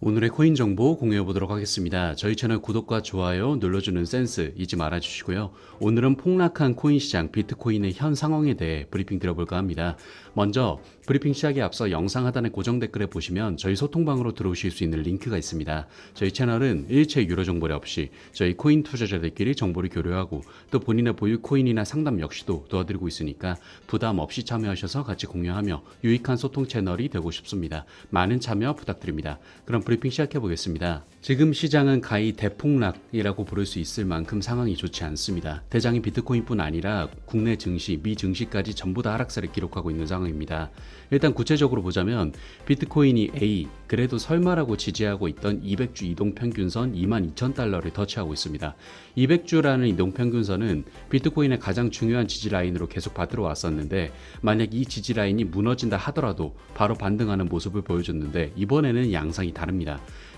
오늘의 코인 정보 공유해 보도록 하겠습니다. 저희 채널 구독과 좋아요 눌러주는 센스 잊지 말아 주시고요. 오늘은 폭락한 코인 시장 비트코인의 현 상황에 대해 브리핑 드려볼까 합니다. 먼저 브리핑 시작에 앞서 영상 하단의 고정 댓글에 보시면 저희 소통방으로 들어오실 수 있는 링크가 있습니다. 저희 채널은 일체 유료 정보를 없이 저희 코인 투자자들끼리 정보를 교류하고 또 본인의 보유 코인이나 상담 역시도 도와드리고 있으니까 부담 없이 참여하셔서 같이 공유하며 유익한 소통 채널이 되고 싶습니다. 많은 참여 부탁드립니다. 그럼 브리핑 시작해 보겠습니다. 지금 시장은 가히 대폭락이라고 부를 수 있을 만큼 상황이 좋지 않습니다. 대장인 비트코인뿐 아니라 국내 증시, 미 증시까지 전부 다 하락세를 기록하고 있는 상황입니다. 일단 구체적으로 보자면 비트코인이 A, 그래도 설마라고 지지하고 있던 200주 이동평균선 22,000달러를 터치하고 있습니다. 200주라는 이동평균선은 비트코인의 가장 중요한 지지라인으로 계속 받들어 왔었는데 만약 이 지지라인이 무너진다 하더라도 바로 반등하는 모습을 보여줬는데 이번에는 양상이 다릅니다.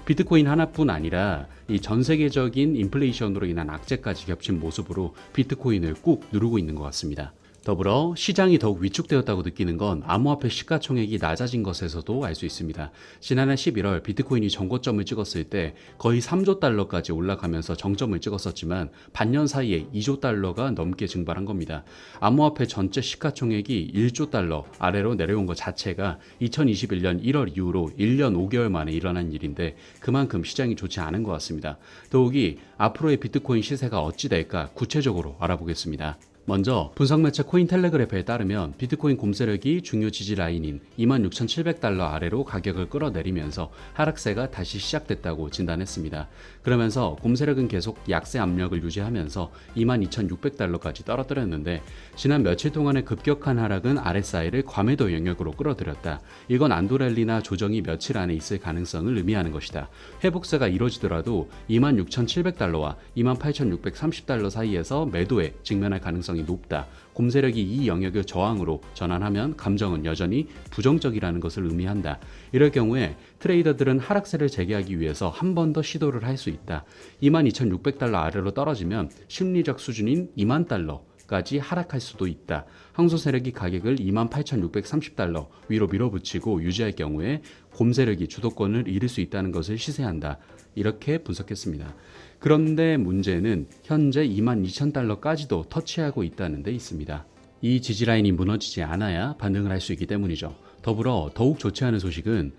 비트코인 하나뿐 아니라 이 전 세계적인 인플레이션으로 인한 악재까지 겹친 모습으로 비트코인을 꾹 누르고 있는 것 같습니다. 더불어 시장이 더욱 위축되었다고 느끼는 건 암호화폐 시가총액이 낮아진 것에서도 알 수 있습니다. 지난해 11월 비트코인이 정고점을 찍었을 때 거의 3조 달러까지 올라가면서 정점을 찍었었지만 반년 사이에 2조 달러가 넘게 증발한 겁니다. 암호화폐 전체 시가총액이 1조 달러 아래로 내려온 것 자체가 2021년 1월 이후로 1년 5개월 만에 일어난 일인데 그만큼 시장이 좋지 않은 것 같습니다. 더욱이 앞으로의 비트코인 시세가 어찌 될까 구체적으로 알아보겠습니다. 먼저 분석 매체 코인텔레그래프에 따르면 비트코인 곰세력이 중요 지지 라인인 26,700달러 아래로 가격을 끌어내리면서 하락세가 다시 시작됐다고 진단했습니다. 그러면서 곰세력은 계속 약세 압력을 유지하면서 22,600달러까지 떨어뜨렸는데 지난 며칠 동안의 급격한 하락은 RSI를 과매도 영역으로 끌어들였다. 이건 안도랠리나 조정이 며칠 안에 있을 가능성을 의미하는 것이다. 회복세가 이루어지더라도 26,700달러와 28,630달러 사이에서 매도에 직면할 가능성이 높다. 곰세력이 이 영역을 저항으로 전환하면 감정은 여전히 부정적이라는 것을 의미한다. 이럴 경우에 트레이더들은 하락세를 재개하기 위해서 한 번 더 시도를 할 수 있다. 22,600달러 아래로 떨어지면 심리적 수준인 2만 달러까지 하락할 수도 있다. 항소 세력이 가격을 28,630달러 위로 밀어붙이고 유지할 경우에 곰세력이 주도권을 잃을 수 있다는 것을 시사한다. 이렇게 분석했습니다. 그런데 문제는 현재 22,000달러까지도 터치하고 있다는 데 있습니다. 이 지지라인이 무너지지 않아야 반등을 할 수 있기 때문이죠. 더불어 더욱 좋지 않은 소식은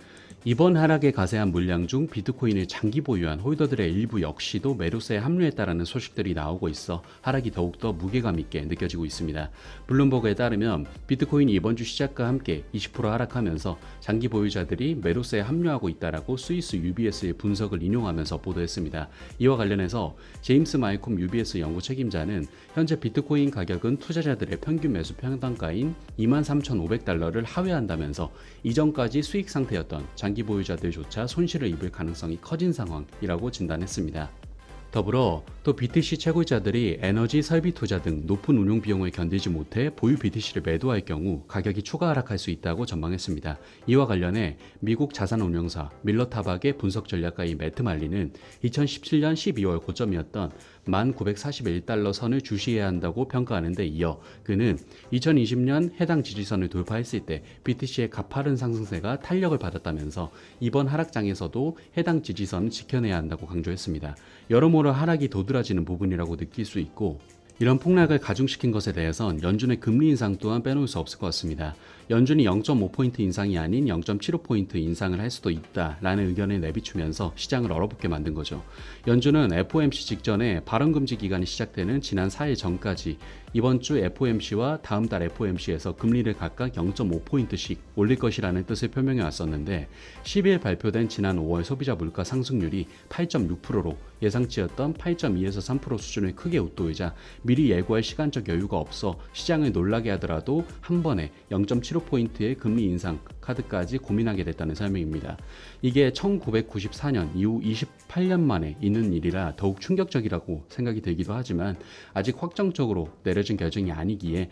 이번 하락에 가세한 물량 중 비트코인을 장기 보유한 홀더들의 일부 역시도 매도세에 합류했다라는 소식들이 나오고 있어 하락이 더욱더 무게감 있게 느껴지고 있습니다. 블룸버그에 따르면 비트코인이 이번 주 시작과 함께 20% 하락하면서 장기 보유자들이 매도세에 합류하고 있다라고 스위스 UBS의 분석을 인용하면서 보도했습니다. 이와 관련해서 제임스 마이콤 UBS 연구 책임자는 현재 비트코인 가격은 투자자들의 평균 매수 평단가인 23,500달러를 하회한다면서 이전까지 수익 상태였던 장기 보유자들조차 손실을 입을 가능성이 커진 상황이라고 진단했습니다. 더불어 또 BTC 채굴자들이 에너지 설비 투자 등 높은 운용 비용을 견디지 못해 보유 BTC를 매도할 경우 가격이 추가 하락할 수 있다고 전망했습니다. 이와 관련해 미국 자산운용사 밀러타박의 분석 전략가인 매트 말리는 2017년 12월 고점이었던 1,941달러 선을 주시해야 한다고 평가하는 데 이어 그는 2020년 해당 지지선을 돌파했을 때 BTC의 가파른 상승세가 탄력을 받았다면서 이번 하락장에서도 해당 지지선을 지켜내야 한다고 강조했습니다. 여러모로 하락이 도드라지는 부분이라고 느낄 수 있고 이런 폭락을 가중시킨 것에 대해선 연준의 금리 인상 또한 빼놓을 수 없을 것 같습니다. 연준이 0.5포인트 인상이 아닌 0.75포인트 인상을 할 수도 있다라는 의견을 내비추면서 시장을 얼어붙게 만든 거죠. 연준은 FOMC 직전에 발언금지 기간이 시작되는 지난 4일 전까지 이번 주 FOMC와 다음 달 FOMC에서 금리를 각각 0.5포인트씩 올릴 것이라는 뜻을 표명해 왔었는데 10일 발표된 지난 5월 소비자 물가 상승률이 8.6%로 예상치였던 8.2에서 3% 수준을 크게 웃도이자 미리 예고할 시간적 여유가 없어 시장을 놀라게 하더라도 한 번에 0.75포인트의 금리 인상 카드까지 고민하게 됐다는 설명입니다. 이게 1994년 이후 28년 만에 있는 일이라 더욱 충격적이라고 생각이 들기도 하지만 아직 확정적으로 내려진 결정이 아니기에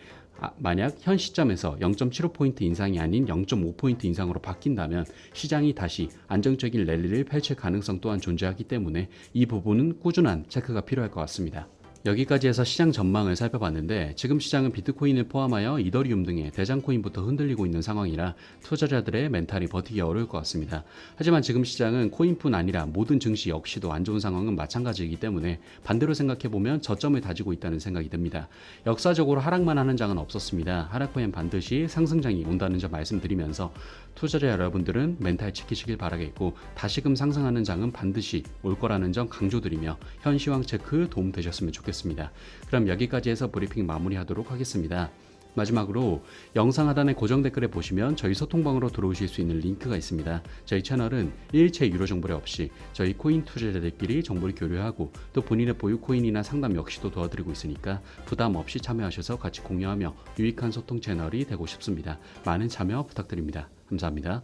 만약 현 시점에서 0.75포인트 인상이 아닌 0.5포인트 인상으로 바뀐다면 시장이 다시 안정적인 랠리를 펼칠 가능성 또한 존재하기 때문에 이 부분은 꾸준한 체크가 필요할 것 같습니다. 여기까지 해서 시장 전망을 살펴봤는데 지금 시장은 비트코인을 포함하여 이더리움 등의 대장코인부터 흔들리고 있는 상황이라 투자자들의 멘탈이 버티기 어려울 것 같습니다. 하지만 지금 시장은 코인뿐 아니라 모든 증시 역시도 안 좋은 상황은 마찬가지이기 때문에 반대로 생각해보면 저점을 다지고 있다는 생각이 듭니다. 역사적으로 하락만 하는 장은 없었습니다. 하락 후엔 반드시 상승장이 온다는 점 말씀드리면서 투자자 여러분들은 멘탈 지키시길 바라겠고 다시금 상승하는 장은 반드시 올 거라는 점 강조드리며 현 시황 체크 도움 되셨으면 좋겠습니다. 그럼 여기까지 해서 브리핑 마무리하도록 하겠습니다. 마지막으로 영상 하단의 고정 댓글에 보시면 저희 소통방으로 들어오실 수 있는 링크가 있습니다. 저희 채널은 일체 유료 정보료 없이 저희 코인 투자자들끼리 정보를 교류하고 또 본인의 보유 코인이나 상담 역시도 도와드리고 있으니까 부담 없이 참여하셔서 같이 공유하며 유익한 소통 채널이 되고 싶습니다. 많은 참여 부탁드립니다. 감사합니다.